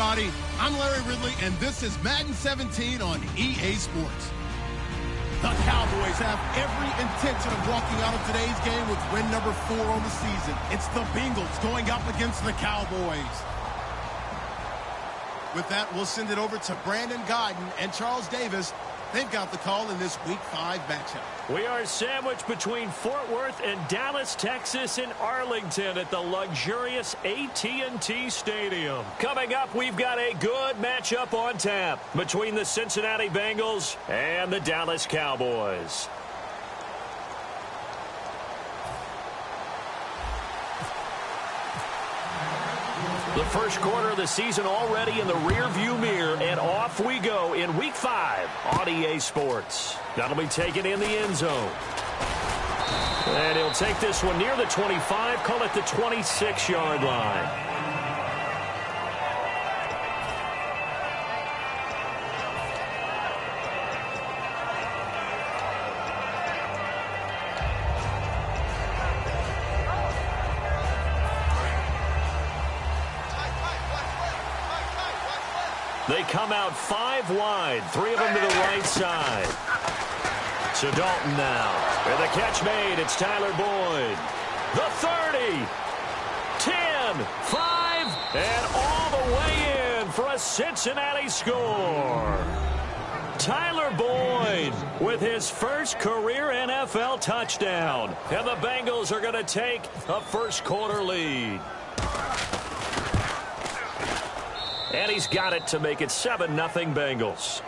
everybody. I'm Larry Ridley, and this is Madden 17 on EA Sports. The Cowboys have every intention of walking out of today's game with win number 4 on the season. It's the Bengals going up against the Cowboys. With that, we'll send it over to Brandon Godden and Charles Davis. They've got the call in this Week 5 matchup. We are sandwiched between Fort Worth and Dallas, Texas, in Arlington at the luxurious AT&T Stadium. Coming up, we've got a good matchup on tap between the Cincinnati Bengals and the Dallas Cowboys. The first quarter of the season already in the rearview mirror, and off we go in Week 5 on EA Sports. That'll be taken in the end zone. And he'll take this one near the 25, call it the 26-yard line. They come out 5 wide, 3 of them to the right side. To Dalton now. With the catch made, it's Tyler Boyd. The 30, 10, 5, and all the way in for a Cincinnati score. Tyler Boyd with his first career NFL touchdown. And the Bengals are going to take a first quarter lead. And he's got it to make it 7-0 Bengals.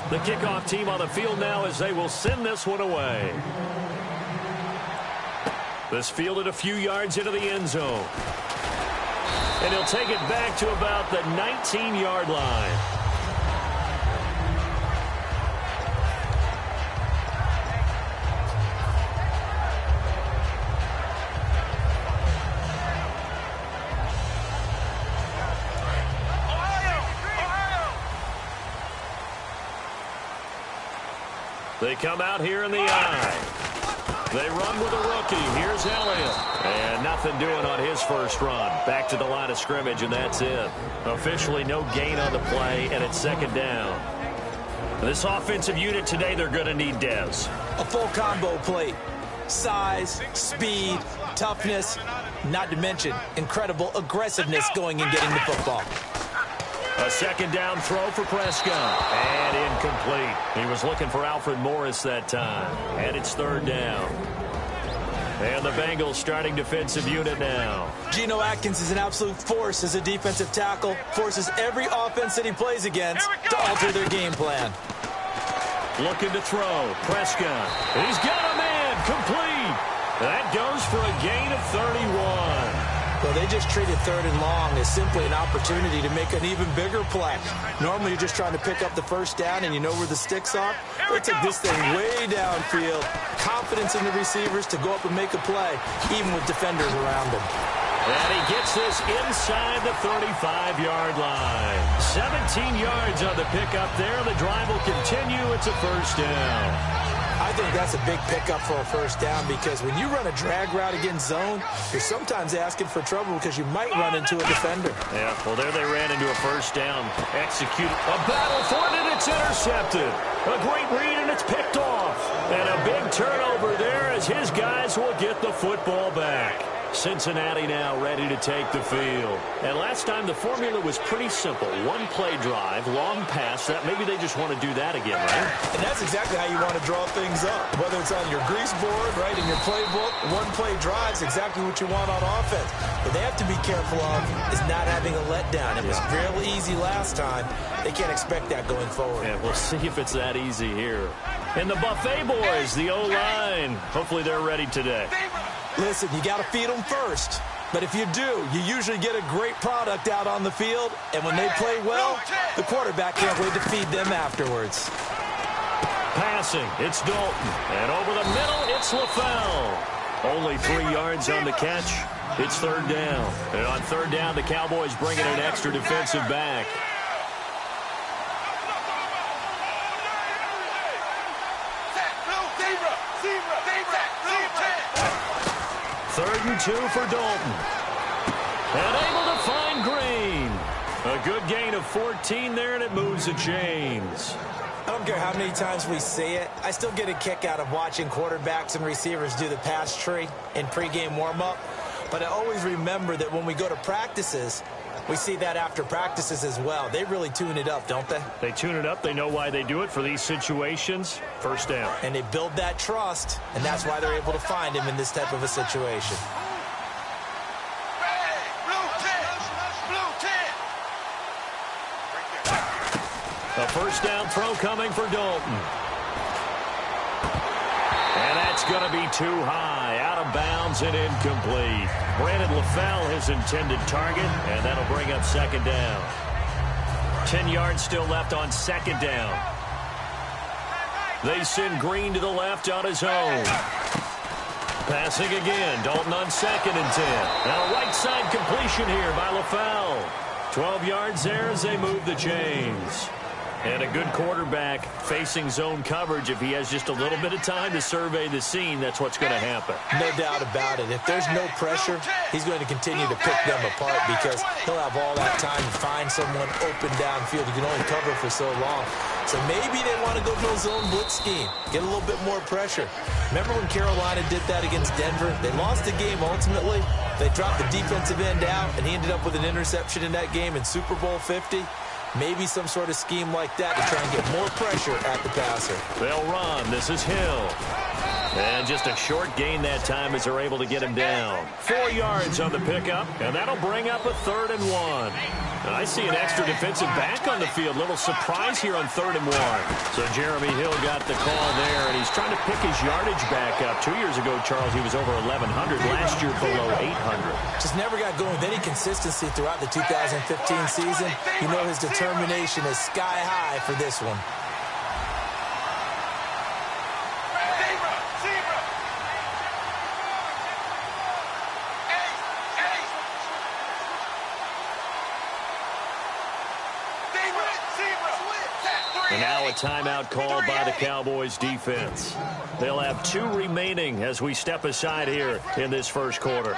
The kickoff team on the field now as they will send this one away. This fielded a few yards into the end zone. And he'll take it back to about the 19-yard line. They come out here in the eye. They run with a rookie. Here's Elliott. And nothing doing on his first run. Back to the line of scrimmage, and that's it. Officially no gain on the play, and it's second down. This offensive unit today, they're going to need Dez. A full combo plate. Size, speed, toughness, not to mention incredible aggressiveness going and getting the football. A second down throw for Prescott. And incomplete. He was looking for Alfred Morris that time. And it's third down. And the Bengals starting defensive unit now. Geno Atkins is an absolute force as a defensive tackle. Forces every offense that he plays against to alter their game plan. Looking to throw. Prescott. He's got a man. Complete. That goes for a gain of 31. Well, they just treated third and long as simply an opportunity to make an even bigger play. Normally, you're just trying to pick up the first down and you know where the sticks are. They took this thing way downfield. Confidence in the receivers to go up and make a play, even with defenders around him. And he gets this inside the 35-yard line. 17 yards on the pickup there. The drive will continue. It's a first down. I think that's a big pickup for a first down because when you run a drag route against zone, you're sometimes asking for trouble because you might run into a defender. Yeah, well, there they ran into a first down. Execute a battle for it, and it's intercepted. A great read, and it's picked off. And a big turnover there as his guys will get the football back. Cincinnati now ready to take the field. And last time the formula was pretty simple. One play drive, long pass. That maybe they just want to do that again, right? And that's exactly how you want to draw things up. Whether it's on your grease board, right, in your playbook, one play drive is exactly what you want on offense. What they have to be careful of is not having a letdown. It was real easy last time. They can't expect that going forward. Yeah, we'll see if it's that easy here. And the Buffet boys, the O-line. Hopefully they're ready today. Listen, you got to feed them first. But if you do, you usually get a great product out on the field. And when they play well, the quarterback can't wait to feed them afterwards. Passing, it's Dalton. And over the middle, it's LaFell. Only 3 yards on the catch. It's third down. And on third down, the Cowboys bring in an extra defensive back. 3rd and 2 for Dalton. And able to find Green. A good gain of 14 there, and it moves the chains. I don't care how many times we see it. I still get a kick out of watching quarterbacks and receivers do the pass tree in pregame warm-up. But I always remember that when we go to practices, we see that after practices as well. They really tune it up, don't they? They tune it up. They know why they do it for these situations. First down. And they build that trust, and that's why they're able to find him in this type of a situation. A first down throw coming for Dalton. And that's going to be too high. Out of bounds and incomplete. Brandon LaFell, his intended target, and that'll bring up 2nd down. 10 yards still left on 2nd down. They send Green to the left on his own. Passing again. Dalton on 2nd and 10. Now a right side completion here by LaFell. 12 yards there as they move the chains. And a good quarterback facing zone coverage. If he has just a little bit of time to survey the scene, that's what's going to happen. No doubt about it. If there's no pressure, he's going to continue to pick them apart because he'll have all that time to find someone open downfield. You can only cover for so long. So maybe they want to go to a zone blitz scheme, get a little bit more pressure. Remember when Carolina did that against Denver? They lost the game ultimately. They dropped the defensive end out, and he ended up with an interception in that game in Super Bowl 50. Maybe some sort of scheme like that to try and get more pressure at the passer. They'll run. This is Hill. And just a short gain that time as they're able to get him down. 4 yards on the pickup, and that'll bring up a 3rd and 1. And I see an extra defensive back on the field. Little surprise here on 3rd and 1. So Jeremy Hill got the call there, and he's trying to pick his yardage back up. 2 years ago, Charles, he was over 1,100. Last year, below 800. Just never got going with any consistency throughout the 2015 season. You know his determination is sky high for this one. And now a timeout called by the Cowboys defense. They'll have 2 remaining as we step aside here in this first quarter.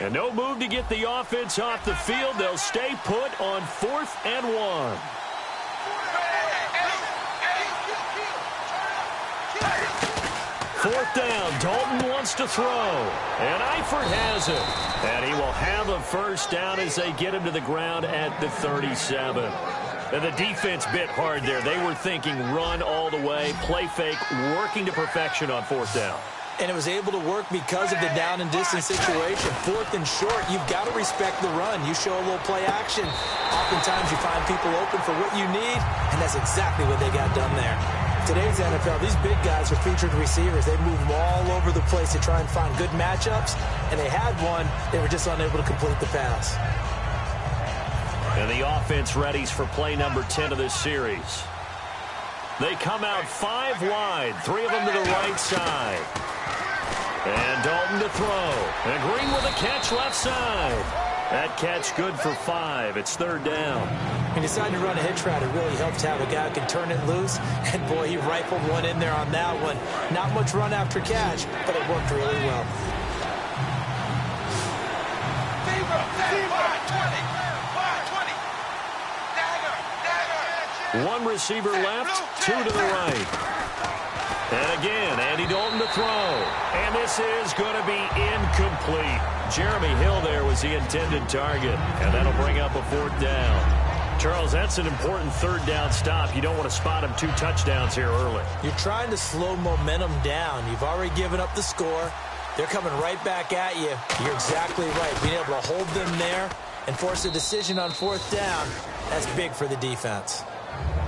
And no move to get the offense off the field. They'll stay put on 4th and 1. Fourth down. Dalton wants to throw. And Eifert has it. And he will have a first down as they get him to the ground at the 37. And the defense bit hard there. They were thinking run all the way, play fake, working to perfection on 4th down. And it was able to work because of the down and distance situation. 4th and short, you've got to respect the run. You show a little play action. Oftentimes you find people open for what you need, and that's exactly what they got done there. Today's NFL, these big guys are featured receivers. They move them all over the place to try and find good matchups, and they had one. They were just unable to complete the pass. And the offense readies for play number 10 of this series. They come out 5 wide, 3 of them to the right side. And Dalton to throw. And Green with a catch left side. That catch good for 5. It's 3rd down. He decided to run a hitch route. It really helped to have a guy who can turn it loose. And, boy, he rifled one in there on that one. Not much run after catch, but it worked really well. One receiver left, 2 to the right. And again, Andy Dalton to throw. And this is going to be incomplete. Jeremy Hill there was the intended target. And that'll bring up a 4th down. Charles, that's an important 3rd down stop. You don't want to spot him 2 touchdowns here early. You're trying to slow momentum down. You've already given up the score. They're coming right back at you. You're exactly right. Being able to hold them there and force a decision on 4th down, that's big for the defense.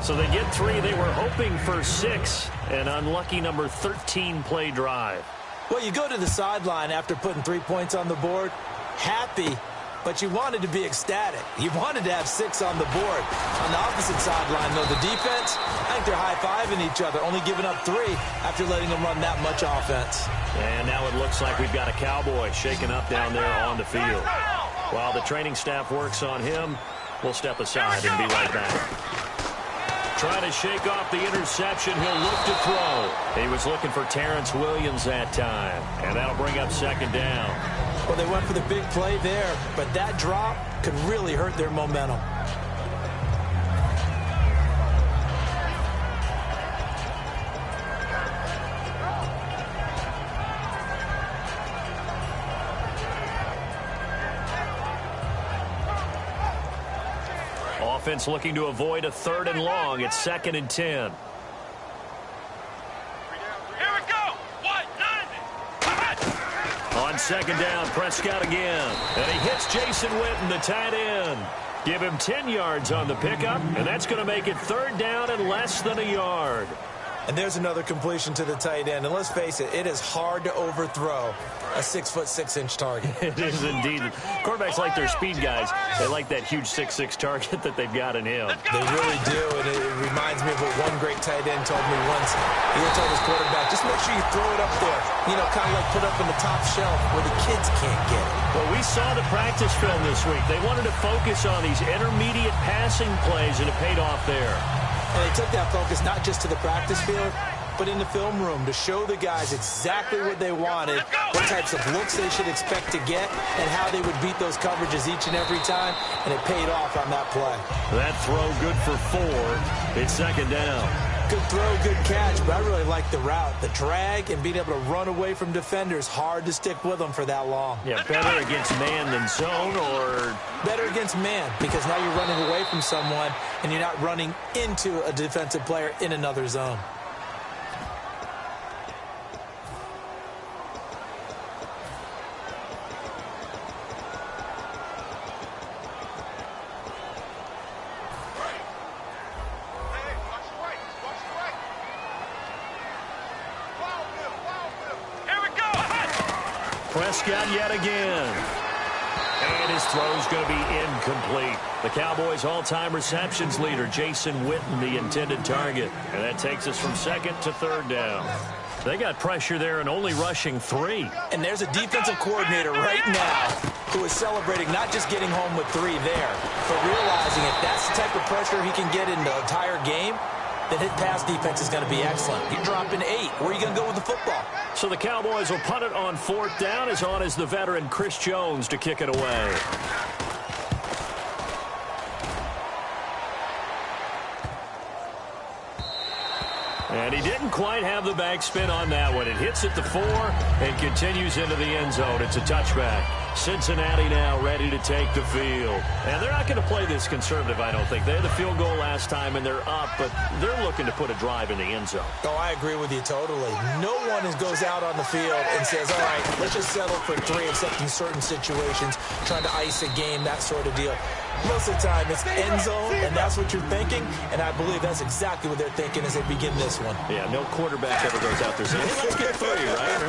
So they get 3. They were hoping for 6. An unlucky number 13 play drive. Well, you go to the sideline after putting 3 points on the board, happy, but you wanted to be ecstatic. You wanted to have 6 on the board. On the opposite sideline, though, the defense, I think they're high-fiving each other, only giving up 3 after letting them run that much offense. And now it looks like we've got a Cowboy shaken up down there on the field. While the training staff works on him, we'll step aside and be right back. Trying to shake off the interception. He'll look to throw. He was looking for Terrence Williams that time, and that'll bring up 2nd down. Well, they went for the big play there, but that drop could really hurt their momentum. Offense looking to avoid a 3rd and long. It's 2nd and 10. Here we go. On 2nd down, Prescott again. And he hits Jason Witten, the tight end. Give him 10 yards on the pickup, and that's going to make it 3rd down and less than a yard. And there's another completion to the tight end. And let's face it, it is hard to overthrow a 6'6" target. It is indeed. Quarterbacks like their speed guys. They like that huge 6'6" target that they've got in him. They really do, and it reminds me of what one great tight end told me once. He told his quarterback, just make sure you throw it up there. You know, kind of like put up in the top shelf where the kids can't get it. Well, we saw the practice film this week. They wanted to focus on these intermediate passing plays, and it paid off there. And they took that focus not just to the practice field, but in the film room to show the guys exactly what they wanted, what types of looks they should expect to get, and how they would beat those coverages each and every time, and it paid off on that play. That throw good for 4. It's 2nd down. Good throw, good catch, but I really like the route. The drag and being able to run away from defenders, hard to stick with them for that long. Yeah, better against man than zone, or better against man, because now you're running away from someone and you're not running into a defensive player in another zone. Prescott yet again. And his throw's going to be incomplete. The Cowboys' all-time receptions leader, Jason Witten, the intended target. And that takes us from 2nd to 3rd down. They got pressure there and only rushing 3. And there's a defensive coordinator right now who is celebrating not just getting home with 3 there, but realizing if that's the type of pressure he can get in the entire game, then his pass defense is going to be excellent. You're dropping 8. Where are you going to go with the football? So the Cowboys will punt it on 4th down. As on is the veteran Chris Jones to kick it away. And he didn't quite have the backspin on that one. It hits at the 4 and continues into the end zone. It's a touchback. Cincinnati now ready to take the field. And they're not going to play this conservative, I don't think. They had the field goal last time, and they're up, but they're looking to put a drive in the end zone. Oh, I agree with you totally. No one goes out on the field and says, all right, let's just settle for 3, except in certain situations, trying to ice a game, that sort of deal. Most of the time, it's end zone, and that's what you're thinking, and I believe that's exactly what they're thinking as they begin this one. Yeah, no quarterback ever goes out there saying, hey, let's get 3, right?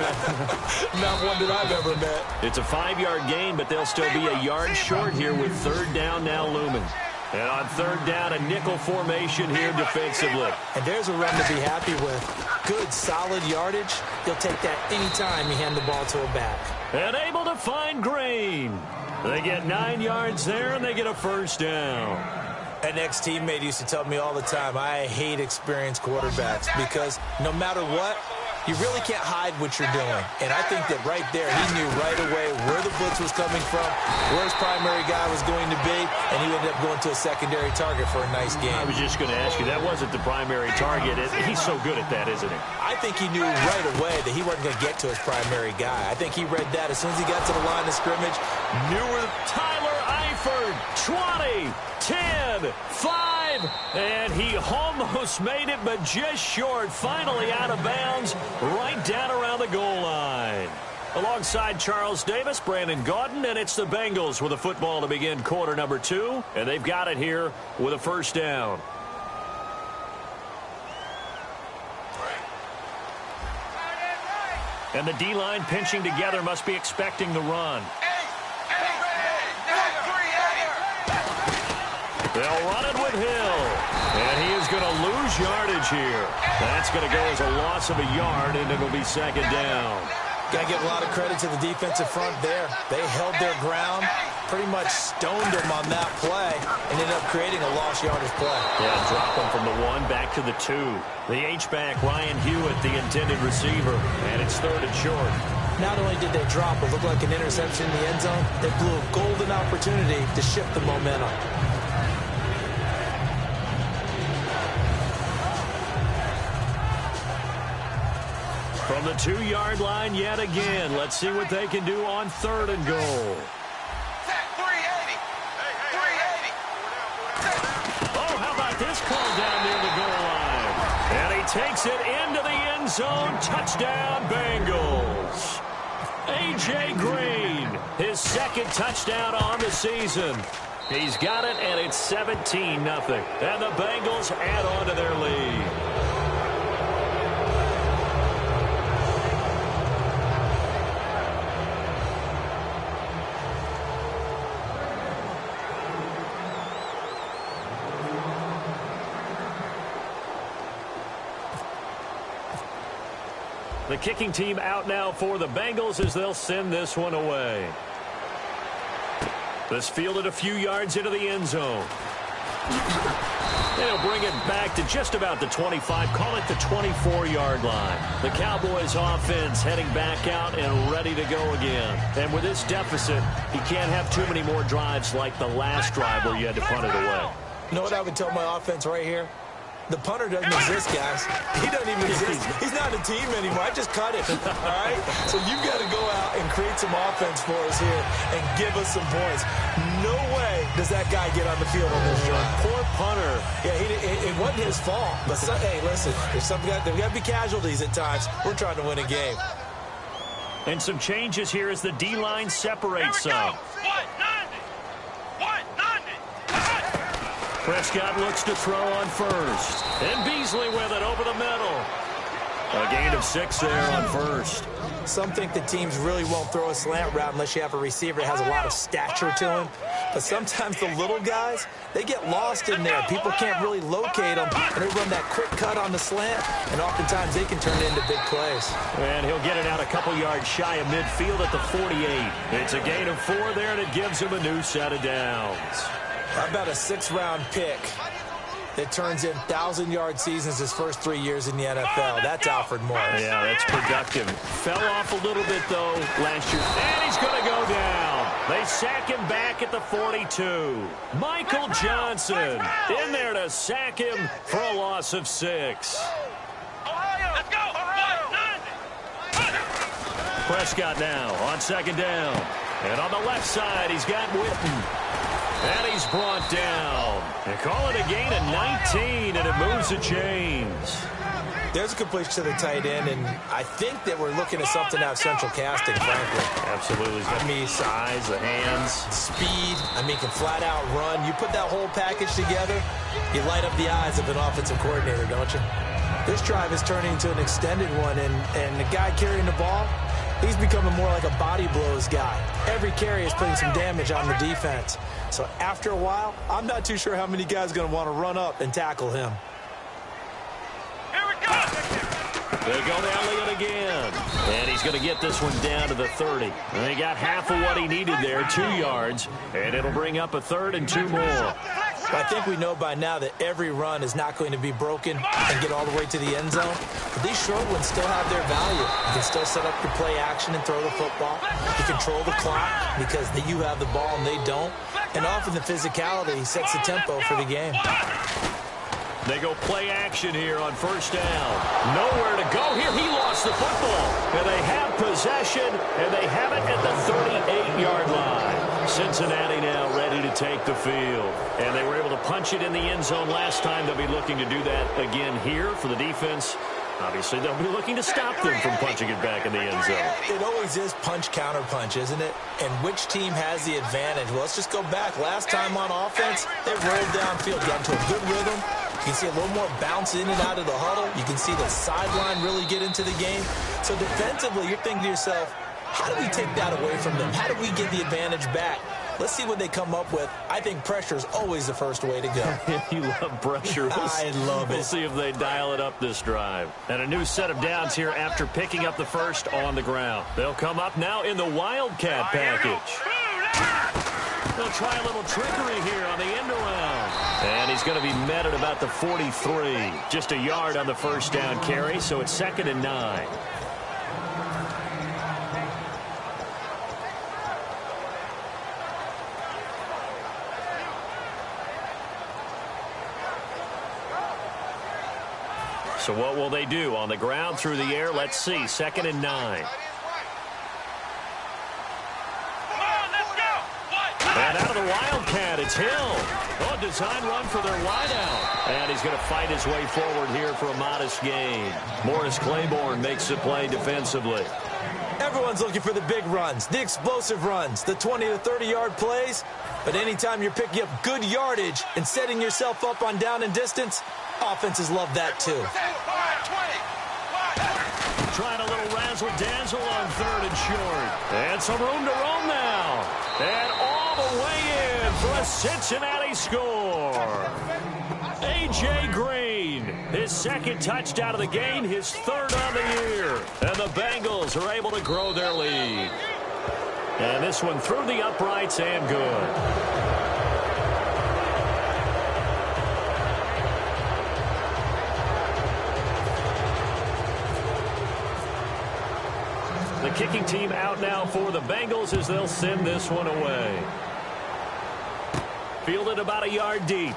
Not one that I've ever met. It's a 5-yard gain, but they'll still be a yard short here with 3rd down now looming. And on 3rd down, a nickel formation here defensively. And there's a run to be happy with. Good, solid yardage. You'll take that anytime you hand the ball to a back. And able to find Green. They get 9 yards there, and they get a 1st down. An ex-teammate used to tell me all the time, I hate experienced quarterbacks because no matter what, you really can't hide what you're doing. And I think that right there, he knew right away where the blitz was coming from, where his primary guy was going to be, and he ended up going to a secondary target for a nice game. I was just going to ask you, that wasn't the primary target. He's so good at that, isn't he? I think he knew right away that he wasn't going to get to his primary guy. I think he read that as soon as he got to the line of scrimmage, knew where Tyler Eifert, 20, 10, 5, and he almost made it, but just short. Finally out of bounds, right down around the goal line. Alongside Charles Davis, Brandon Gaudin, and it's the Bengals with a football to begin quarter number 2, and they've got it here with a 1st down. And the D-line pinching together, must be expecting the run. They'll run it with Hill. And he is going to lose yardage here. That's going to go as a loss of a yard, and it'll be second down. Got to give a lot of credit to the defensive front there. They held their ground, pretty much stoned them on that play, and ended up creating a lost yardage play. Yeah, drop them from the 1 back to the 2. The H-back, Ryan Hewitt, the intended receiver, and it's third and short. Not only did they drop what looked like an interception in the end zone, they blew a golden opportunity to shift the momentum. From the 2-yard line yet again. Let's see what they can do on third and goal. 380. Oh, how about this call down near the goal line? And he takes it into the end zone. Touchdown, Bengals. A.J. Green, his second touchdown on the season. He's got it, and it's 17-0. And the Bengals add on to their lead. The kicking team out now for the Bengals as they'll send this one away. This fielded a few yards into the end zone. They'll bring it back to just about the 25, call it the 24-yard line. The Cowboys offense heading back out and ready to go again. And with this deficit, he can't have too many more drives like the last drive where you had to punt it away. You know what I would tell my offense right here? The punter doesn't exist, guys. He doesn't even exist. He's not a team anymore. I just cut him, all right? So you've got to go out and create some offense for us here and give us some points. No way does that guy get on the field on this drive. Poor punter. Yeah, it wasn't his fault. But, hey, listen, there's got to be casualties at times. We're trying to win a game. And some changes here as the D-line separates some. Prescott looks to throw on first. And Beasley with it over the middle. A gain of 6 there on first. Some think the teams really won't throw a slant route unless you have a receiver that has a lot of stature to him. But sometimes the little guys, they get lost in there. People can't really locate them, and they run that quick cut on the slant, and oftentimes they can turn it into big plays. And he'll get it out a couple yards shy of midfield at the 48. It's a gain of 4 there, and it gives him a new set of downs. How about a 6th-round pick that turns in 1,000-yard seasons his first 3 years in the NFL? That's Alfred Morris. Yeah, that's productive. Fell off a little bit, though, last year. And he's going to go down. They sack him back at the 42. Michael Johnson in there to sack him for a loss of 6. Let's go. Prescott now on second down. And on the left side, he's got Witten. And he's brought down. They call it a gain of 19, and it moves the chains. There's a completion to the tight end, and I think that we're looking at something out of central casting, frankly. Absolutely. I mean, size, the hands. Speed. I mean, can flat out run. You put that whole package together, you light up the eyes of an offensive coordinator, don't you? This drive is turning into an extended one, and the guy carrying the ball, he's becoming more like a body blows guy. Every carry is putting some damage on the defense. So after a while, I'm not too sure how many guys are going to want to run up and tackle him. Here we go. They go to Elliott again. And he's going to get this one down to the 30. And they got half of what he needed there, 2 yards. And it'll bring up a 3rd and 2 more. I think we know by now that every run is not going to be broken and get all the way to the end zone. But these short ones still have their value. You can still set up your play action and throw the football. You control the clock because you have the ball and they don't. And often the physicality sets the tempo for the game. They go play action here on first down. Nowhere to go here. He lost the football. And they have possession, and they have it at the 38-yard line. Cincinnati now ready to take the field. And they were able to punch it in the end zone last time. They'll be looking to do that again here for the defense. Obviously, they'll be looking to stop them from punching it back in the end zone. It always is punch-counter-punch, isn't it? And which team has the advantage? Well, let's just go back. Last time on offense, they rolled downfield, got into a good rhythm. You can see a little more bounce in and out of the huddle. You can see the sideline really get into the game. So defensively, you're thinking to yourself, how do we take that away from them? How do we get the advantage back? Let's see what they come up with. I think pressure is always the first way to go. You love pressure. I love it. We'll see if they dial it up this drive. And a new set of downs here after picking up the first on the ground. They'll come up now in the Wildcat package. They'll try a little trickery here on the end around. And he's going to be met at about the 43. Just a yard on the first down carry, so it's 2nd and 9. So what will they do? On the ground, through the air, let's see. 2nd and 9. And out of the Wildcat, it's Hill. Oh, design run for their wideout. And he's going to fight his way forward here for a modest gain. Morris Claiborne makes the play defensively. Everyone's looking for the big runs, the explosive runs, the 20 to 30-yard plays. But anytime you're picking up good yardage and setting yourself up on down and distance, offenses love that too. Trying a little razzle-dazzle on 3rd and short. And some room to roam now. And all the way in for a Cincinnati score. A.J. Green, his 2nd touchdown of the game, his 3rd on the year. And the Bengals are able to grow their lead. And this one through the uprights and good. The kicking team out now for the Bengals as they'll send this one away. Fielded about a yard deep.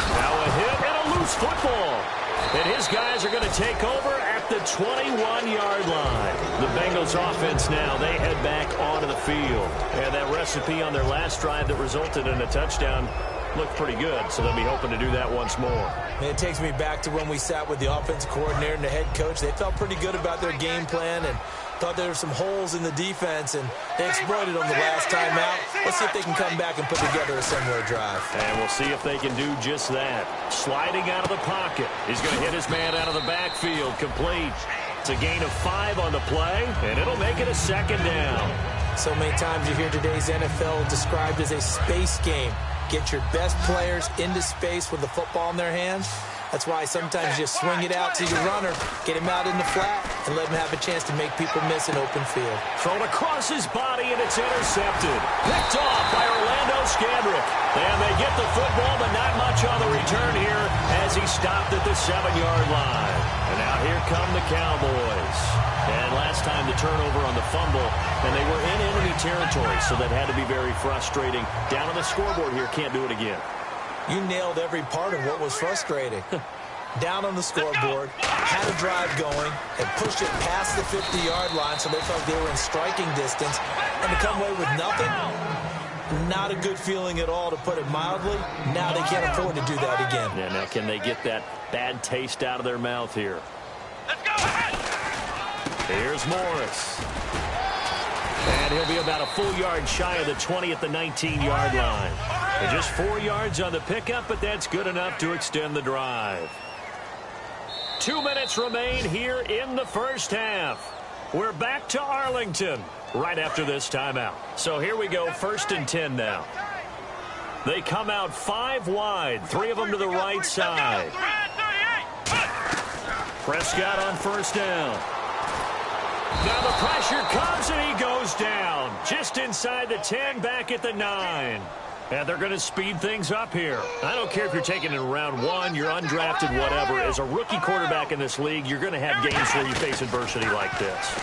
Now a hit and a loose football. And his guys are going to take over at the 21-yard line. The Bengals offense now, they head back onto the field. And that recipe on their last drive that resulted in a touchdown looked pretty good, so they'll be hoping to do that once more. It takes me back to when we sat with the offensive coordinator and the head coach. They felt pretty good about their game plan and thought there were some holes in the defense, and they exploited them the last time out. Let's see if they can come back and put together a similar drive. And we'll see if they can do just that. Sliding out of the pocket. He's going to hit his man out of the backfield. Complete. It's a gain of 5 on the play, and it'll make it a 2nd down. So many times you hear today's NFL described as a space game. Get your best players into space with the football in their hands. That's why sometimes you just swing it out to your runner, get him out in the flat, and let him have a chance to make people miss an open field. Thrown across his body, and it's intercepted. Picked off by Orlando Scandrick. And they get the football, but not much on the return here as he stopped at the 7-yard line. And now here come the Cowboys. And last time the turnover on the fumble, and they were in enemy territory, so that had to be very frustrating. Down on the scoreboard here, can't do it again. You nailed every part of what was frustrating. Down on the scoreboard, had a drive going, and pushed it past the 50-yard line so they felt they were in striking distance, and to come away with nothing, not a good feeling at all, to put it mildly. Now they can't afford to do that again. Yeah, now can they get that bad taste out of their mouth here? Let's go! Here's Morris. And he'll be about a full yard shy of the 20 at the 19-yard line. And just 4 yards on the pickup, but that's good enough to extend the drive. 2 minutes remain here in the first half. We're back to Arlington right after this timeout. So here we go, 1st and 10 now. They come out 5 wide, 3 of them to the right side. Prescott on 1st down. Now the pressure comes and he goes down. Just inside the 10, back at the 9. And they're going to speed things up here. I don't care if you're taking it in round 1, you're undrafted, whatever. As a rookie quarterback in this league, you're going to have games where you face adversity like this.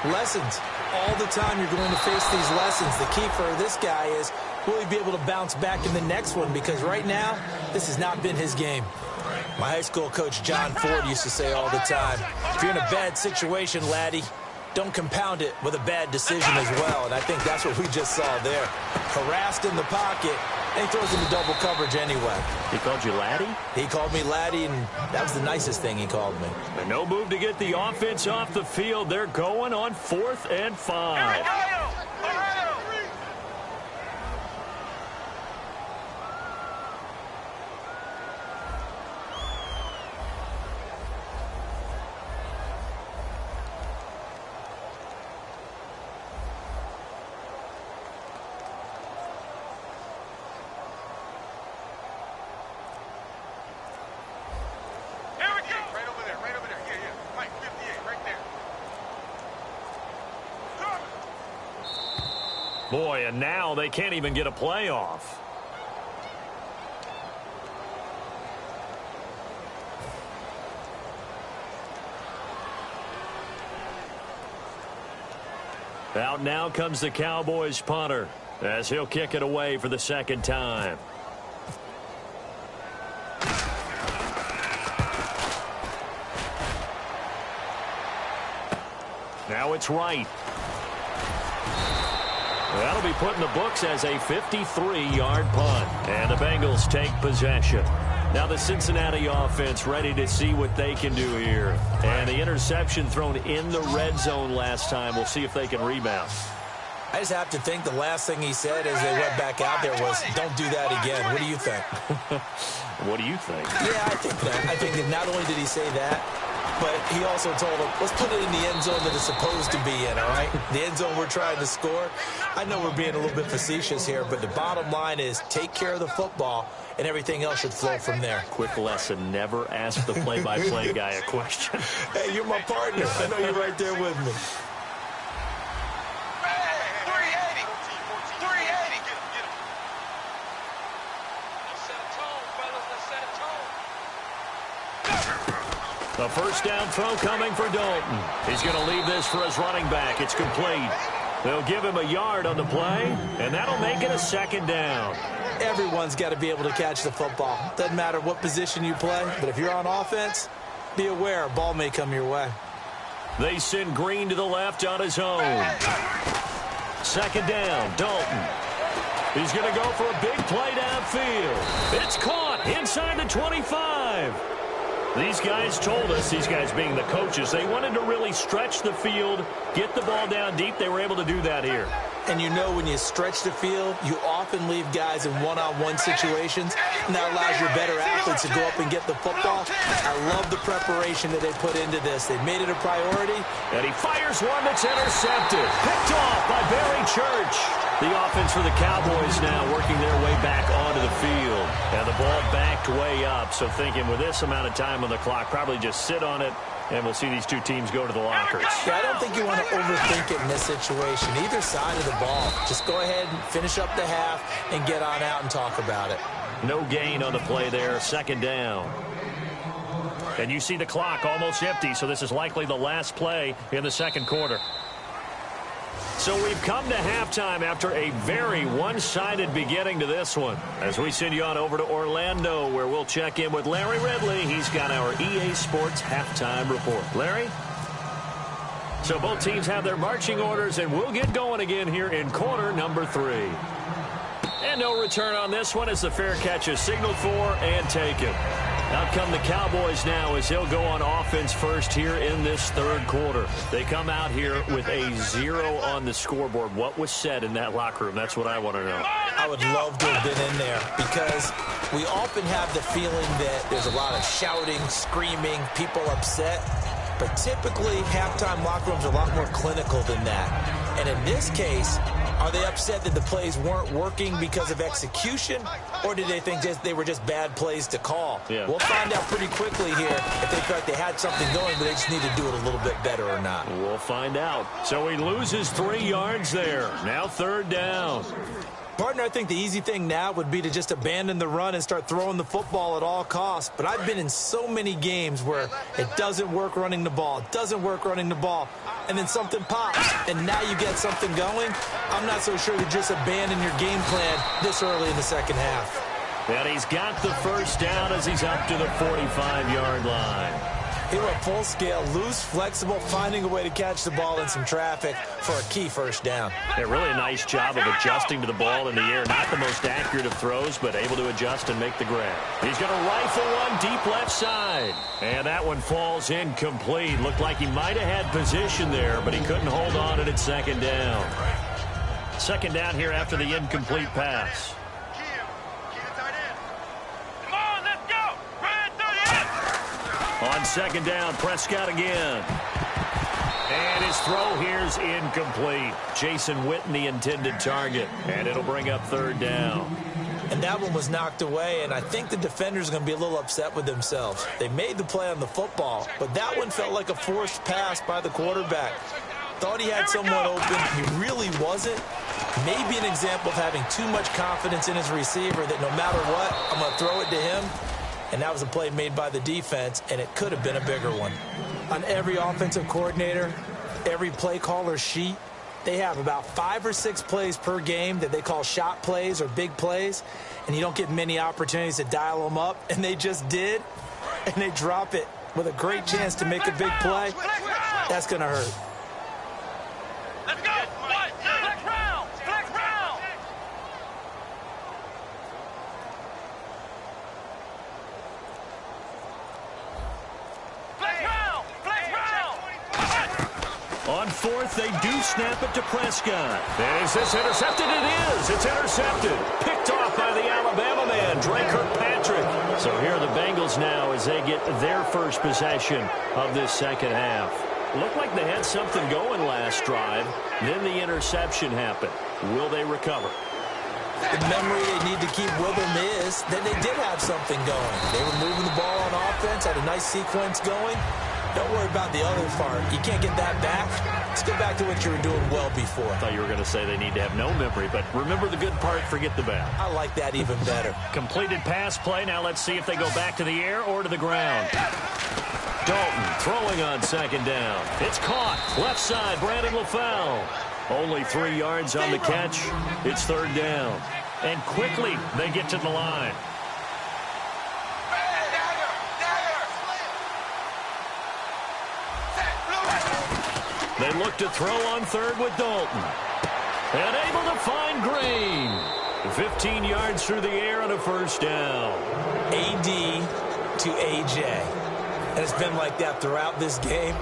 Lessons. All the time you're going to face these lessons. The key for this guy is, will he be able to bounce back in the next one? Because right now, this has not been his game. My high school coach, John Ford, used to say all the time, if you're in a bad situation, laddie, don't compound it with a bad decision as well. And I think that's what we just saw there. Harassed in the pocket, and he throws into double coverage anyway. He called you laddie? He called me laddie, and that was the nicest thing he called me. And no move to get the offense off the field. They're going on 4th and 5. Boy, and now they can't even get a playoff. Out now comes the Cowboys punter as he'll kick it away for the second time. Now it's right. That'll be put in the books as a 53-yard punt. And the Bengals take possession. Now the Cincinnati offense ready to see what they can do here. And the interception thrown in the red zone last time. We'll see if they can rebound. I just have to think the last thing he said as they went back out there was, don't do that again. What do you think? What do you think? Yeah, I think that. I think that not only did he say that, but he also told him, let's put it in the end zone that it's supposed to be in, all right? The end zone we're trying to score. I know we're being a little bit facetious here, but the bottom line is take care of the football, and everything else should flow from there. Quick lesson, never ask the play-by-play guy a question. Hey, you're my partner. I know you're right there with me. 380. 380. Let's set a tone, fellas. Let's set a tone. The first down throw coming for Dalton. He's going to leave this for his running back. It's complete. They'll give him a yard on the play, and that'll make it a second down. Everyone's got to be able to catch the football. Doesn't matter what position you play, but if you're on offense, be aware a ball may come your way. They send Green to the left on his own. Second down, Dalton. He's going to go for a big play downfield. It's caught inside the 25. These guys told us, these guys being the coaches, they wanted to really stretch the field, get the ball down deep. They were able to do that here. And you know when you stretch the field, you often leave guys in one-on-one situations, and that allows your better athletes to go up and get the football. I love the preparation that they put into this. They made it a priority. And he fires one that's intercepted. Picked off by Barry Church. The offense for the Cowboys now working their way back onto the field. And the ball backed way up. So thinking with this amount of time on the clock, probably just sit on it, and we'll see these two teams go to the lockers. Yeah, I don't think you want to overthink it in this situation. Either side of the ball. Just go ahead and finish up the half and get on out and talk about it. No gain on the play there. Second down. And you see the clock almost empty, so this is likely the last play in the second quarter. So we've come to halftime after a very one-sided beginning to this one. As we send you on over to Orlando, where we'll check in with Larry Ridley. He's got our EA Sports halftime report. Larry? So both teams have their marching orders, and we'll get going again here in quarter number 3. And no return on this one as the fair catch is signaled for and taken. Out come the Cowboys now as they'll go on offense first here in this third quarter. They come out here with a 0 on the scoreboard. What was said in that locker room? That's what I want to know. I would love to have been in there because we often have the feeling that there's a lot of shouting, screaming, people upset. But typically, halftime locker rooms are a lot more clinical than that. And in this case, are they upset that the plays weren't working because of execution, or did they think they were just bad plays to call? Yeah. We'll find out pretty quickly here if they feel like they had something going, but they just need to do it a little bit better or not. We'll find out. So he loses 3 yards there. Now third down. Partner, I think the easy thing now would be to just abandon the run and start throwing the football at all costs. But I've been in so many games where it doesn't work running the ball, and then something pops, and now you get something going. I'm not so sure to just abandon your game plan this early in the second half. And he's got the first down as he's up to the 45-yard line. He went full scale, loose, flexible, finding a way to catch the ball in some traffic for a key first down. Yeah, really a nice job of adjusting to the ball in the air. Not the most accurate of throws, but able to adjust and make the grab. He's going to rifle one deep left side. And that one falls incomplete. Looked like he might have had position there, but he couldn't hold on at second down. Second down here after the incomplete pass. On second down, Prescott again. And his throw here's incomplete. Jason Witten, the intended target. And it'll bring up third down. And that one was knocked away, and I think the defenders are going to be a little upset with themselves. They made the play on the football, but that one felt like a forced pass by the quarterback. Thought he had someone open. He really wasn't. Maybe an example of having too much confidence in his receiver that no matter what, I'm going to throw it to him. And that was a play made by the defense, and it could have been a bigger one. On every offensive coordinator, every play caller sheet, they have about 5 or 6 plays per game that they call shot plays or big plays, and you don't get many opportunities to dial them up, and they just did, and they drop it with a great chance to make a big play. That's going to hurt. Let's go. Flex round. Flex round. Flex round. Flex round. On fourth, they do snap it to Prescott. And is this intercepted? It is. It's intercepted. Picked off by the Alabama man, Drake Kirkpatrick. So here are the Bengals now as they get their first possession of this second half. Looked like they had something going last drive. Then the interception happened. Will they recover? The memory they need to keep with them is that they did have something going. They were moving the ball on offense, had a nice sequence going. Don't worry about the other part. You can't get that back. Let's get back to what you were doing well before. I thought you were going to say they need to have no memory, but remember the good part, forget the bad. I like that even better. Completed pass play. Now let's see if they go back to the air or to the ground. Dalton throwing on second down. It's caught. Left side, Brandon LaFell. Only 3 yards on the catch. It's third down. And quickly they get to the line. They look to throw on third with Dalton. And able to find Green. 15 yards through the air on a first down. AD to AJ. And it's been like that throughout this game.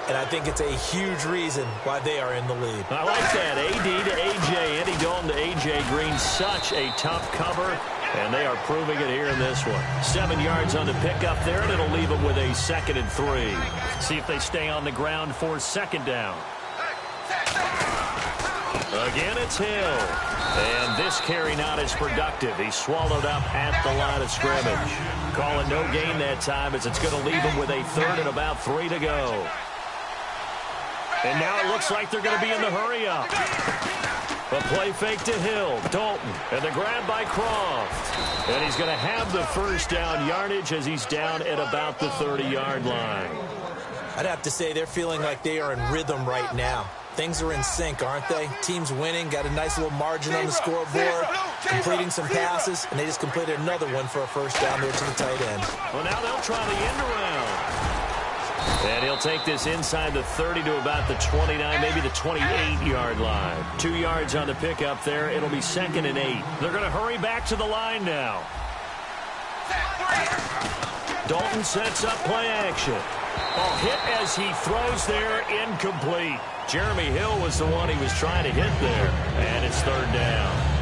And I think it's a huge reason why they are in the lead. I like that. AD to AJ. Andy Dalton to AJ Green. Such a tough cover. And they are proving it here in this one. 7 yards on the pickup there, and it'll leave them with a 2nd and 3. See if they stay on the ground for second down. Again, it's Hill. And this carry not as productive. He's swallowed up at the line of scrimmage. Calling no gain that time as it's going to leave him with a 3rd and about 3 to go. And now it looks like they're going to be in the hurry-up. A play fake to Hill. Dalton. And the grab by Croft. And he's going to have the first down yardage as he's down at about the 30-yard line. I'd have to say they're feeling like they are in rhythm right now. Things are in sync, aren't they? Team's winning, got a nice little margin on the scoreboard, completing some passes, and they just completed another one for a first down there to the tight end. Well, now they'll try the end around. And he'll take this inside the 30 to about the 29, maybe the 28-yard line. 2 yards on the pickup there. It'll be 2nd and 8. They're going to hurry back to the line now. Dalton sets up play action. Oh, hit as he throws there, incomplete. Jeremy Hill was the one he was trying to hit there. And it's 3rd down.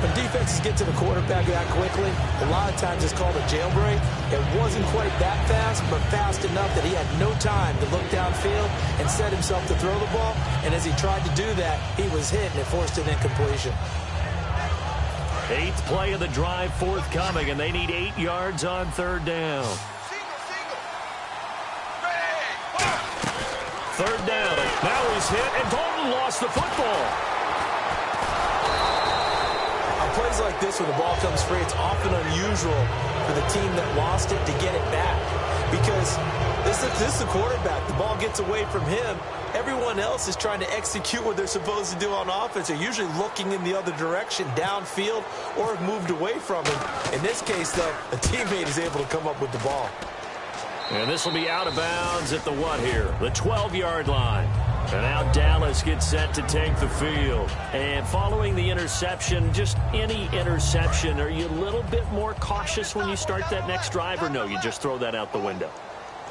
When defenses get to the quarterback that quickly, a lot of times it's called a jailbreak. It wasn't quite that fast, but fast enough that he had no time to look downfield and set himself to throw the ball. And as he tried to do that, he was hit, and it forced an incompletion. 8th play of the drive forthcoming, and they need 8 yards on 3rd down. 3rd down. Now he's hit, and Dalton lost the football. Plays like this when the ball comes free, it's often unusual for the team that lost it to get it back. Because this is the quarterback. The ball gets away from him. Everyone else is trying to execute what they're supposed to do on offense. They're usually looking in the other direction, downfield, or have moved away from him. In this case, though, a teammate is able to come up with the ball. And this will be out of bounds at the what here? The 12-yard line. And now Dallas gets set to take the field. And following the interception, just any interception, are you a little bit more cautious when you start that next drive, or no, you just throw that out the window?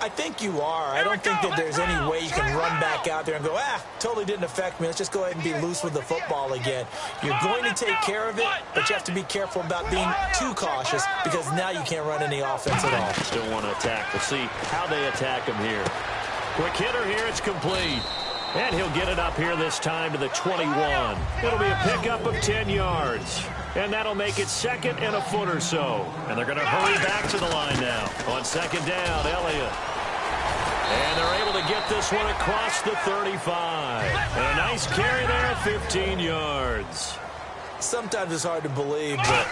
I think you are. I don't think that there's any way you can run back out there and go, totally didn't affect me. Let's just go ahead and be loose with the football again. You're going to take care of it, but you have to be careful about being too cautious because now you can't run any offense at all. Still want to attack. We'll see how they attack him here. Quick hitter here. It's complete. And he'll get it up here this time to the 21. It'll be a pickup of 10 yards. And that'll make it 2nd and a foot or so. And they're going to hurry back to the line now. On 2nd down, Elliott. And they're able to get this one across the 35. And a nice carry there at 15 yards. Sometimes it's hard to believe, but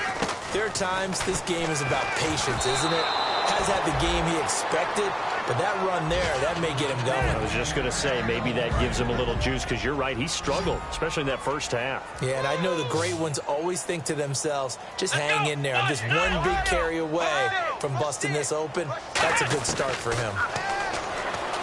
there are times this game is about patience, isn't it? Has had the game he expected, but that run there, that may get him going. I was just going to say, maybe that gives him a little juice, because you're right, he struggled, especially in that first half. Yeah, and I know the great ones always think to themselves, just hang in there. I'm just one big carry away from busting this open. That's a good start for him.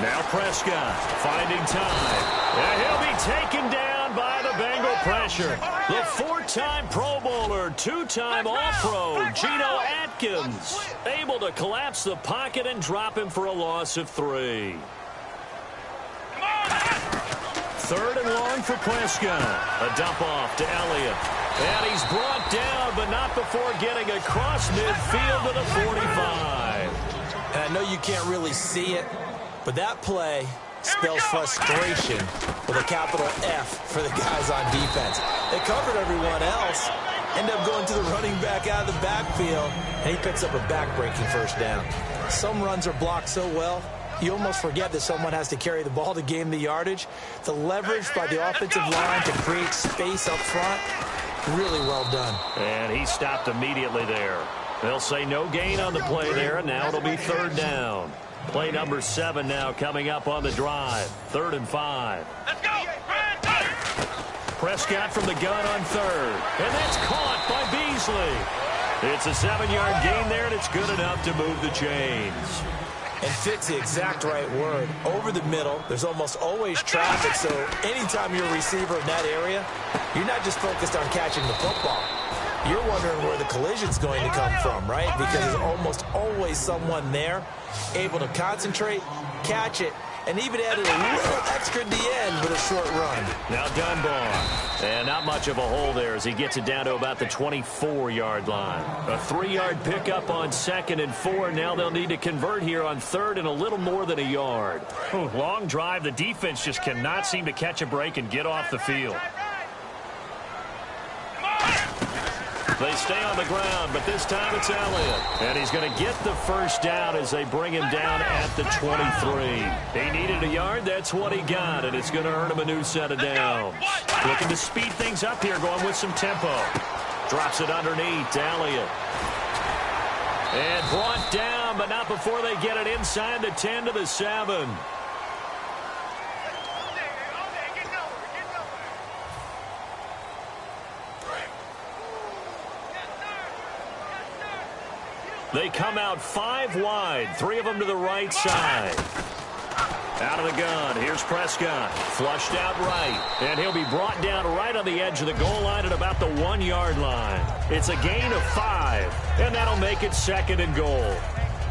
Now Prescott finding time. And he'll be taken down by the Bengal pressure. The four-time Pro Bowler, two-time All-Pro, Geno Atkins, able to collapse the pocket and drop him for a loss of 3. Third and long for Prescott. A dump off to Elliott. And he's brought down, but not before getting across midfield to the 45. And I know you can't really see it, but that play spells frustration with a capital F for the guys on defense. They covered everyone else, end up going to the running back out of the backfield, and he picks up a back-breaking first down. Some runs are blocked so well, you almost forget that someone has to carry the ball to gain the yardage. The leverage by the offensive line to create space up front, really well done. And he stopped immediately there. They'll say no gain on the play there, and now it'll be third down. Play number 7 now coming up on the drive. 3rd and 5. Let's go. Prescott from the gun on 3rd. And that's caught by Beasley. It's a 7-yard gain there, and it's good enough to move the chains. And fit's the exact right word. Over the middle, there's almost always traffic, so anytime you're a receiver in that area, you're not just focused on catching the football. You're wondering where the collision's going to come from, right? Because there's almost always someone there able to concentrate, catch it, and even added a little extra at the end with a short run. Now Dunbar. And not much of a hole there as he gets it down to about the 24-yard line. A 3-yard pickup on 2nd and 4. Now they'll need to convert here on 3rd and a little more than a yard. Long drive. The defense just cannot seem to catch a break and get off the field. They stay on the ground, but this time it's Elliott. And he's going to get the first down as they bring him down at the 23. He needed a yard. That's what he got, and it's going to earn him a new set of downs. Looking to speed things up here, going with some tempo. Drops it underneath to Elliott. And brought down, but not before they get it inside the 10 to the 7. They come out 5 wide, 3 of them to the right side. Out of the gun, here's Prescott, flushed out right, and he'll be brought down right on the edge of the goal line at about the 1-yard line. It's a gain of 5, and that'll make it 2nd and goal.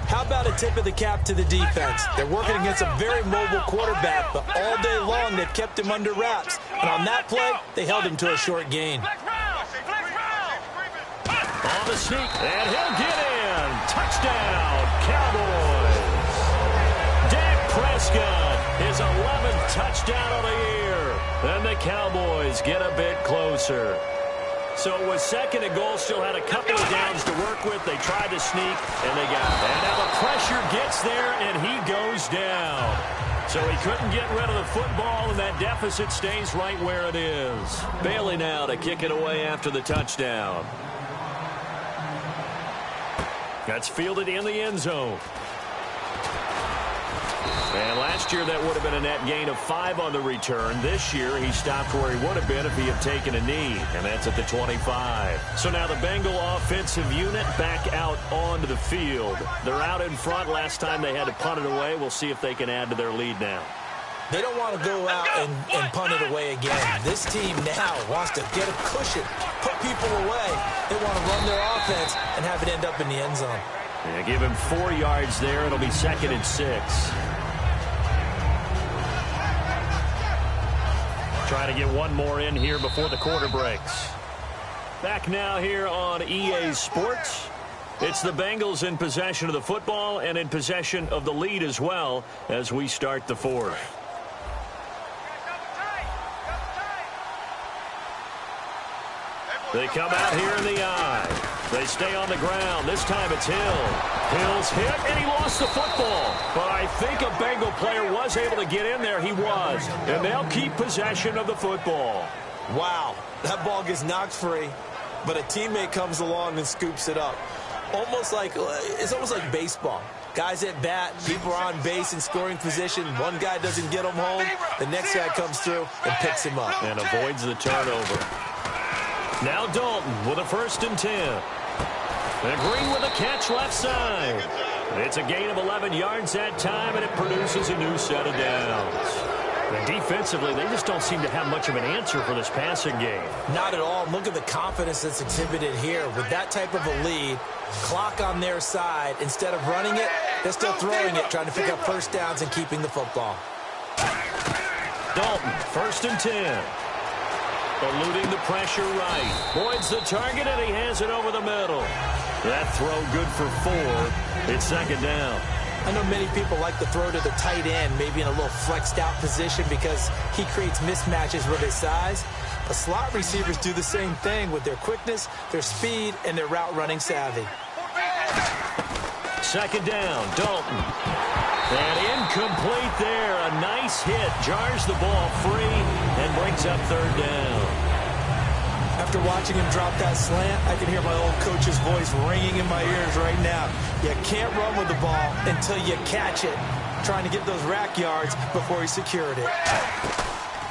How about a tip of the cap to the defense? They're working against a very mobile quarterback, but all day long they've kept him under wraps. And on that play, they held him to a short gain. On the sneak, and he'll get in. Touchdown, Cowboys. Dak Prescott, his 11th touchdown of the year. And the Cowboys get a bit closer. So it was 2nd and goal, still had a couple of downs to work with. They tried to sneak, and they got it. And now the pressure gets there, and he goes down. So he couldn't get rid of the football, and that deficit stays right where it is. Bailey now to kick it away after the touchdown. That's fielded in the end zone. And last year that would have been a net gain of 5 on the return. This year he stopped where he would have been if he had taken a knee, and that's at the 25. So now the Bengal offensive unit back out onto the field. They're out in front. Last time they had to punt it away. We'll see if they can add to their lead now. They don't want to go out and punt it away again. This team now wants to get a cushion, put people away. They want to run their offense and have it end up in the end zone. Yeah, give him 4 yards there. It'll be 2nd and 6. Trying to get one more in here before the quarter breaks. Back now here on EA Sports. It's the Bengals in possession of the football and in possession of the lead as well as we start the 4th. They come out here in the eye. They stay on the ground. This time it's Hill. Hill's hit, and he lost the football. But I I think a Bengal player was able to get in there. He was. And they'll keep possession of the football. Wow, that ball gets knocked free, but a teammate comes along and scoops it up. It's almost like baseball. Guys at bat, people are on base in scoring position. One guy doesn't get him home. The next guy comes through and picks him up. And avoids the turnover. Now Dalton with a 1st and 10. And Green with a catch left side. It's a gain of 11 yards that time, and it produces a new set of downs. And defensively, they just don't seem to have much of an answer for this passing game. Not at all. Look at the confidence that's exhibited here. With that type of a lead, clock on their side, instead of running it, they're still throwing it, trying to pick up first downs and keeping the football. Dalton, 1st and 10. Eluding the pressure right. Boyd's the target, and he has it over the middle. That throw good for 4. It's 2nd down. I know many people like to throw to the tight end, maybe in a little flexed out position because he creates mismatches with his size. But slot receivers do the same thing with their quickness, their speed, and their route running savvy. 2nd down, Dalton. And incomplete there. A nice hit. Jars the ball free and brings up 3rd down. After watching him drop that slant, I can hear my old coach's voice ringing in my ears right now. You can't run with the ball until you catch it. Trying to get those rack yards before he secured it.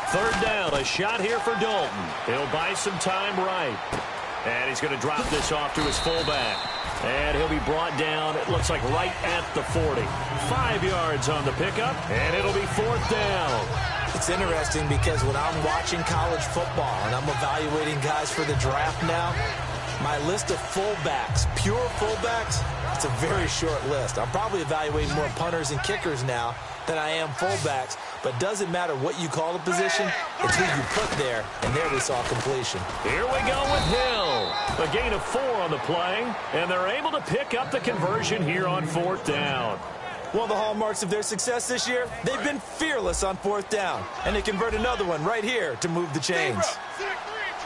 3rd down, a shot here for Dalton. He'll buy some time right. And he's going to drop this off to his fullback. And he'll be brought down, it looks like right at the 40. 5 yards on the pickup, and it'll be 4th down. It's interesting because when I'm watching college football and I'm evaluating guys for the draft now, my list of fullbacks, pure fullbacks, it's a very short list. I'm probably evaluating more punters and kickers now than I am fullbacks, but doesn't matter what you call the position, it's who you put there, and there we saw completion. Here we go with Hill. A gain of 4 on the play, and they're able to pick up the conversion here on 4th down. One of the hallmarks of their success this year, they've been fearless on 4th down, and they convert another one right here to move the chains.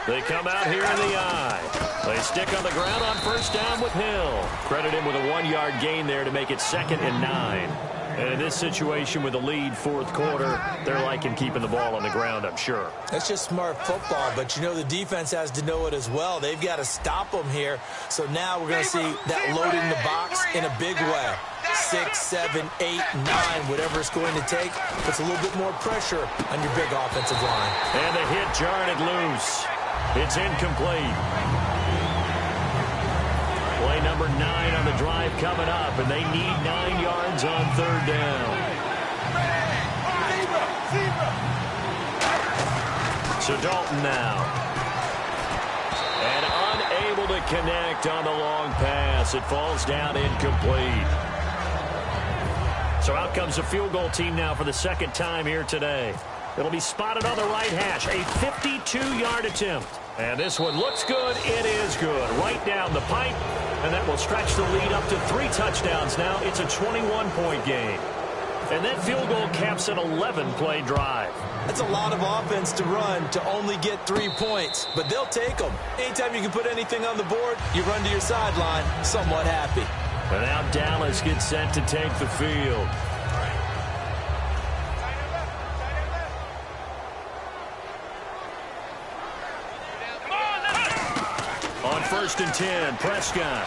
They come out here in the eye. They stick on the ground on 1st down with Hill. Credit him with a 1-yard gain there to make it 2nd and 9. And in this situation with the lead 4th quarter, they're liking keeping the ball on the ground, I'm sure. That's just smart football, but you know the defense has to know it as well. They've got to stop them here. So now we're going to see that loading the box in a big way. 6, 7, 8, 9, whatever it's going to take, puts a little bit more pressure on your big offensive line. And the hit jarred it loose. It's incomplete. Play number 9 on the drive coming up, and they need 9 yards on 3rd down. So Dalton now. And unable to connect on the long pass. It falls down incomplete. So out comes the field goal team now for the 2nd time here today. It'll be spotted on the right hash. A 52-yard attempt. And this one looks good. It is good. Right down the pipe. And that will stretch the lead up to 3 touchdowns now. It's a 21-point game. And that field goal caps an 11-play drive. That's a lot of offense to run to only get 3 points. But they'll take them. Anytime you can put anything on the board, you run to your sideline somewhat happy. And now Dallas gets set to take the field. On 1st and 10, Prescott.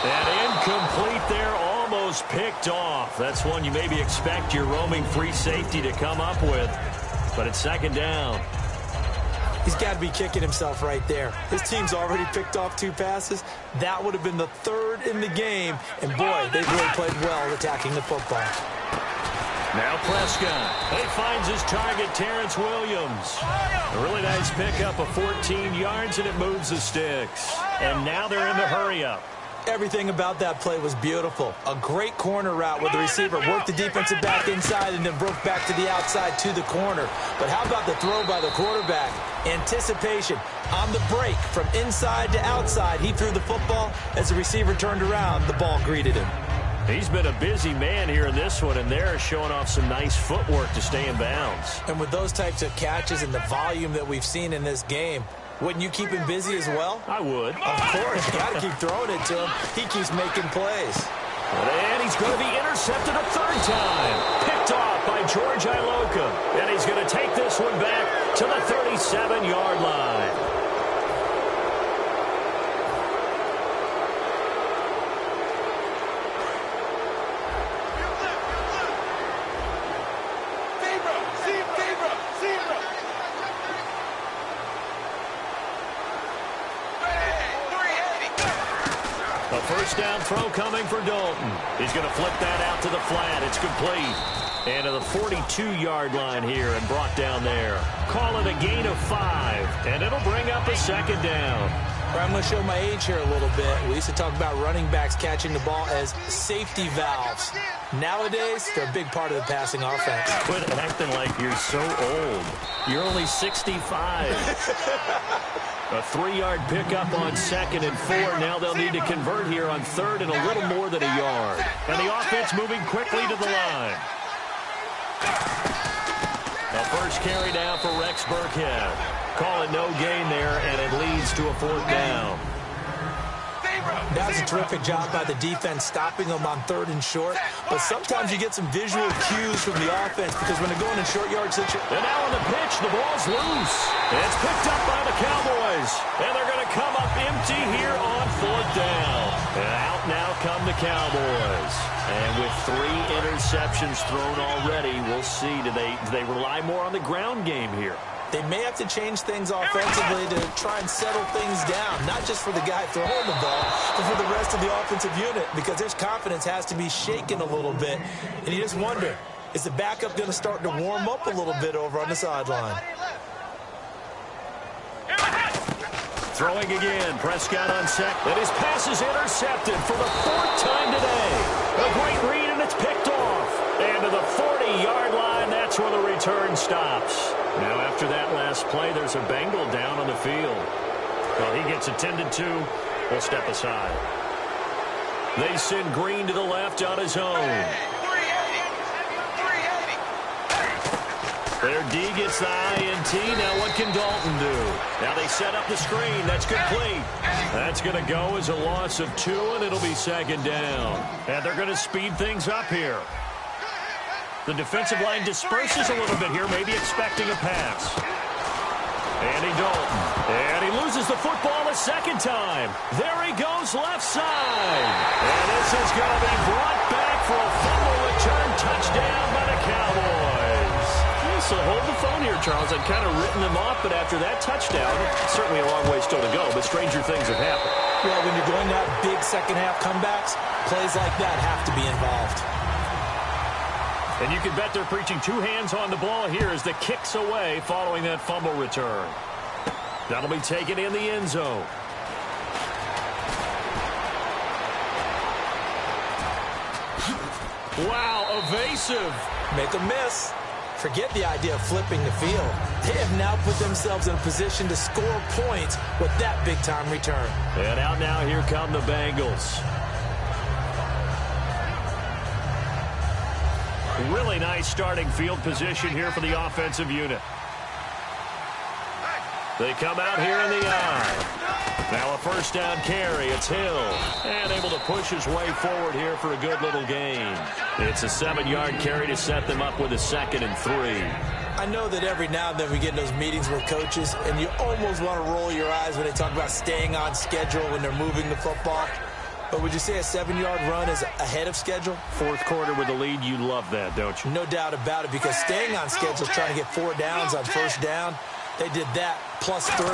And incomplete there, almost picked off. That's one you maybe expect your roaming free safety to come up with. But it's 2nd down. He's got to be kicking himself right there. His team's already picked off 2 passes. That would have been the 3rd in the game. And, boy, they've really played well attacking the football. Now Prescott. He finds his target, Terrence Williams. A really nice pickup of 14 yards, and it moves the sticks. And now they're in the hurry-up. Everything about that play was beautiful. A great corner route where the receiver worked the defensive back inside and then broke back to the outside to the corner. But how about the throw by the quarterback? Anticipation on the break from inside to outside. He threw the football. As the receiver turned around, the ball greeted him. He's been a busy man here in this one, and they're showing off some nice footwork to stay in bounds. And with those types of catches and the volume that we've seen in this game, wouldn't you keep him busy as well? I would. Of course. You got to keep throwing it to him. He keeps making plays. And he's He's going to be intercepted a third time. Picked off by George Iloka. And he's going to take this one back to the 37-yard line. A first down throw coming for Dalton. He's going to flip that out to the flat. It's complete. And to the 42-yard line here and brought down there. Call it a gain of 5, and it'll bring up a second down. I'm going to show my age here a little bit. We used to talk about running backs catching the ball as safety valves. Nowadays, they're a big part of the passing offense. Quit acting like you're so old. You're only 65. A 3-yard pickup on 2nd and 4. Now they'll need to convert here on 3rd and a little more than a yard. And the offense moving quickly to the line. The first carry down for Rex Burkhead. Call it no gain there, and it leads to a 4th down. That was a terrific job by the defense stopping them on 3rd and short. But sometimes you get some visual cues from the offense because when they're going in short yard situations. And now on the pitch, the ball's loose. It's picked up by the Cowboys. And they're going to come up empty here on 4th down. And out now come the Cowboys. And with 3 interceptions thrown already, we'll see. Do they rely more on the ground game here? They may have to change things offensively to try and settle things down, not just for the guy throwing the ball, but for the rest of the offensive unit, because their confidence has to be shaken a little bit. And you just wonder, is the backup going to start to warm up a little bit over on the sideline? Throwing again, Prescott on set. And his pass is intercepted for the 4th time today. A great read, and it's picked off. And to the 40-yard line, that's where the return stops. Now, after that last play, there's a Bengal down on the field. Well, he gets attended to. We'll step aside. They send Green to the left on his own. Their D gets the INT. Now what can Dalton do? Now they set up the screen. That's complete. That's going to go as a loss of 2, and it'll be 2nd down. And they're going to speed things up here. The defensive line disperses a little bit here, maybe expecting a pass. Andy Dalton. And he loses the football a 2nd time. There he goes left side. And this is going to be brought back for a fumble return touchdown by the Cowboys. So hold the phone here, Charles. I'd kind of written them off, but after that touchdown, certainly a long way still to go, but stranger things have happened. Well, when you're going to have big second-half comebacks, plays like that have to be involved. And you can bet they're preaching 2 hands on the ball here as the kick's away following that fumble return. That'll be taken in the end zone. Wow, evasive. Make a miss. Forget the idea of flipping the field. They have now put themselves in a position to score points with that big-time return. And out now, here come the Bengals. Really nice starting field position here for the offensive unit. They come out here in the eye. Now a first down carry. It's Hill. And able to push his way forward here for a good little gain. It's a 7-yard carry to set them up with a 2nd and 3. I know that every now and then we get in those meetings with coaches, and you almost want to roll your eyes when they talk about staying on schedule when they're moving the football. But would you say a 7-yard run is ahead of schedule? 4th quarter with the lead, you love that, don't you? No doubt about it, because staying on schedule is trying to get 4 downs on first down. They did that, plus 3.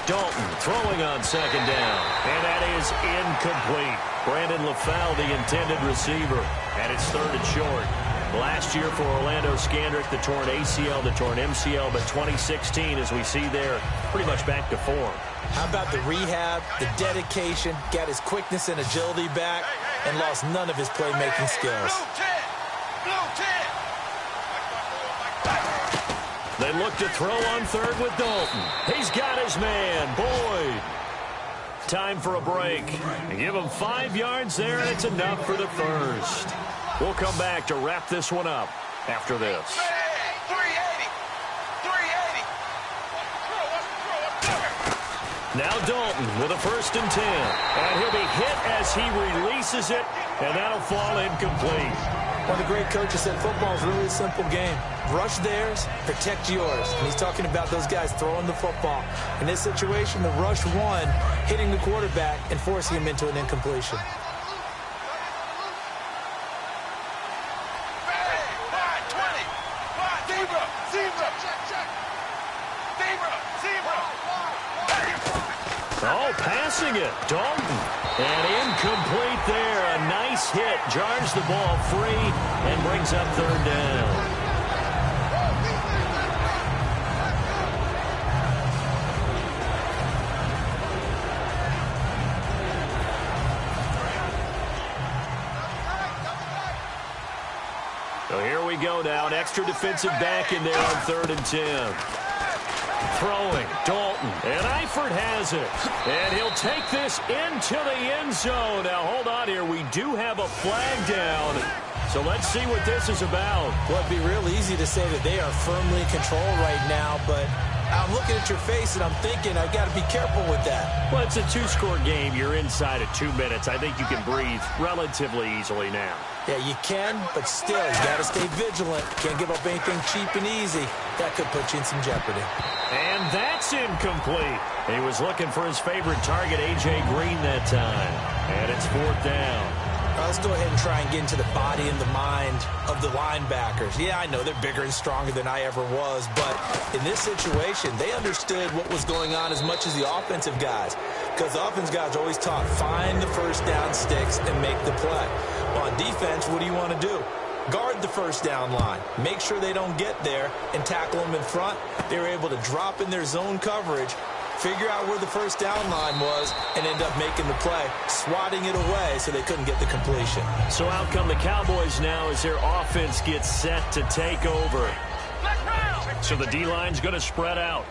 Dalton throwing on 2nd down. And that is incomplete. Brandon LaFell, the intended receiver. And it's 3rd and short. Last year for Orlando Scandrick, the torn ACL, the torn MCL, but 2016, as we see there, pretty much back to form. How about the rehab, the dedication, got his quickness and agility back, and lost none of his playmaking skills. They look to throw on 3rd with Dalton. He's got his man, Boyd. Time for a break. Give him 5 yards there, and it's enough for the first. We'll come back to wrap this one up after this. 380. Now Dalton with a 1st and 10. And he'll be hit as he releases it, and that'll fall incomplete. One of the great coaches said football is really a simple game. Rush theirs, protect yours. And he's talking about those guys throwing the football. In this situation, the rush won, hitting the quarterback and forcing him into an incompletion. Oh, passing it, Dalton. And incomplete there. A nice hit. Jars the ball free and brings up 3rd down. So here we go now. An extra defensive back in there on 3rd and 10. Throwing, Dalton, and Eifert has it. And he'll take this into the end zone. Now, hold on here. We do have a flag down. So let's see what this is about. Well, it'd be real easy to say that they are firmly in control right now, but I'm looking at your face and I'm thinking I've got to be careful with that. Well, it's a 2-score game. You're inside of 2 minutes. I think you can breathe relatively easily now. Yeah, you can, but still, you got to stay vigilant. Can't give up anything cheap and easy. That could put you in some jeopardy. And that's incomplete. He was looking for his favorite target, A.J. Green, that time. And it's 4th down. Let's go ahead and try and get into the body and the mind of the linebackers. Yeah, I know they're bigger and stronger than I ever was, but in this situation, they understood what was going on as much as the offensive guys, because the offensive guys always taught, find the 1st down sticks and make the play. Well, on defense, what do you want to do? Guard the 1st down line. Make sure they don't get there and tackle them in front. They were able to drop in their zone coverage, figure out where the 1st down line was, and end up making the play, swatting it away so they couldn't get the completion. So out come the Cowboys now as their offense gets set to take over. So the D-line's going to spread out.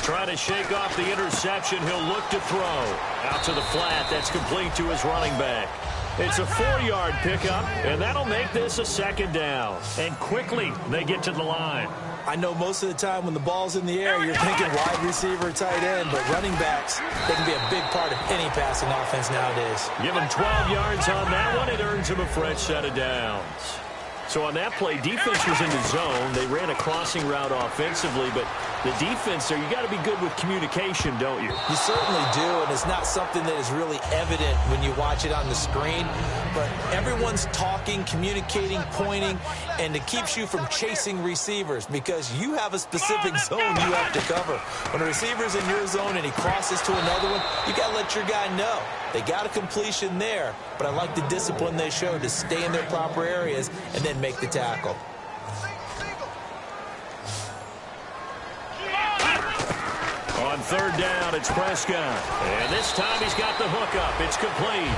Trying to shake off the interception. He'll look to throw. Out to the flat. That's complete to his running back. It's a 4-yard pickup, and that'll make this a 2nd down. And quickly, they get to the line. I know most of the time when the ball's in the air, you're thinking wide receiver, tight end, but running backs, they can be a big part of any passing offense nowadays. Give him 12 yards on that one. It earns him a fresh set of downs. So on that play, defense was in the zone. They ran a crossing route offensively, but the defense there, you got to be good with communication, don't you? You certainly do, and it's not something that is really evident when you watch it on the screen, but everyone's talking, communicating, pointing, and it keeps you from chasing receivers because you have a specific zone you have to cover. When a receiver's in your zone and he crosses to another one, you got to let your guy know. They got a completion there, but I like the discipline they showed to stay in their proper areas and then make the tackle. On 3rd down, it's Prescott. And this time he's got the hook up. It's complete.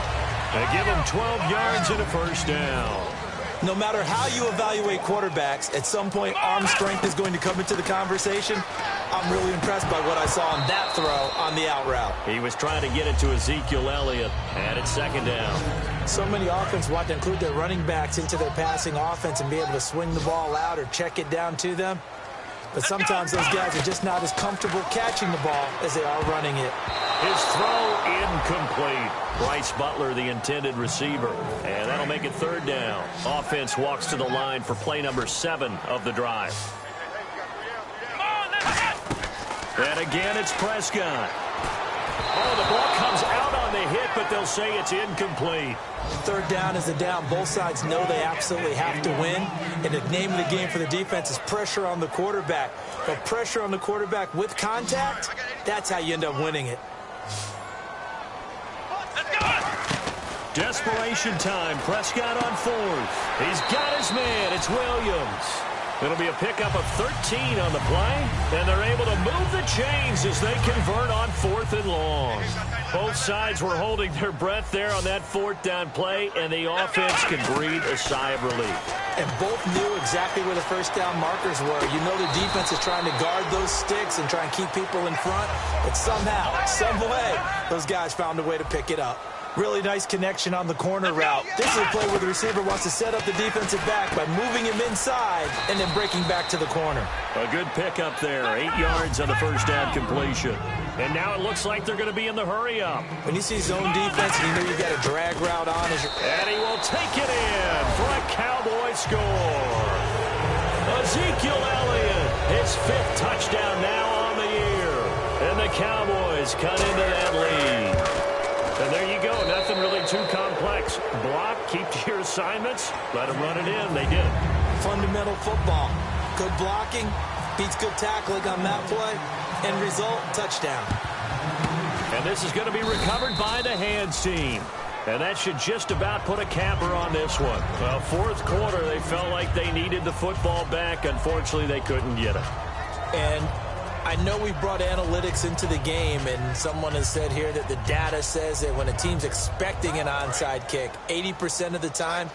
They give him 12 yards and a 1st down. No matter how you evaluate quarterbacks, at some point arm strength is going to come into the conversation. I'm really impressed by what I saw on that throw on the out route. He was trying to get it to Ezekiel Elliott, and it's 2nd down. So many offenses want to include their running backs into their passing offense and be able to swing the ball out or check it down to them. But sometimes those guys are just not as comfortable catching the ball as they are running it. His throw incomplete. Bryce Butler, the intended receiver. And that'll make it 3rd down. Offense walks to the line for play number 7 of the drive. And again, it's Prescott. Oh, the ball comes out on the hit, but they'll say it's incomplete. 3rd down is a down. Both sides know they absolutely have to win. And the name of the game for the defense is pressure on the quarterback. But pressure on the quarterback with contact, that's how you end up winning it. Desperation time. Prescott on 4th. He's got his man. It's Williams. It'll be a pickup of 13 on the play, and they're able to move the chains as they convert on 4th and long. Both sides were holding their breath there on that 4th down play, and the offense can breathe a sigh of relief. And both knew exactly where the 1st down markers were. You know the defense is trying to guard those sticks and try and keep people in front, but somehow, some way, those guys found a way to pick it up. Really nice connection on the corner route. This is a play where the receiver wants to set up the defensive back by moving him inside and then breaking back to the corner. A good pickup there. 8 yards on the first down completion. And now it looks like they're going to be in the hurry-up. When you see zone defense and you know you got a drag route on. And he will take it in for a Cowboy score. Ezekiel Elliott, his 5th touchdown now on the year. And the Cowboys cut into that lead. And there you go. Nothing really too complex. Block, keep to your assignments, let them run it in. They did. Fundamental football. Good blocking, beats good tackling on that play. End result, touchdown. And this is going to be recovered by the hands team. And that should just about put a capper on this one. Well, 4th quarter, they felt like they needed the football back. Unfortunately, they couldn't get it. And I know we brought analytics into the game, and someone has said here that the data says that when a team's expecting an onside kick, 80% of the time,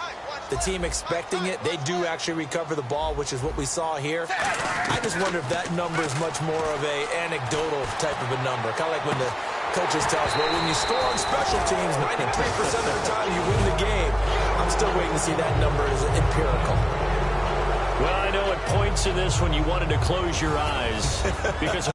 the team expecting it, they do actually recover the ball, which is what we saw here. I just wonder if that number is much more of a anecdotal type of a number. Kind of like when the coaches tell us, well, when you score on special teams, 93% of the time you win the game. I'm still waiting to see that number as empirical. Well, I know at points in this when you wanted to close your eyes because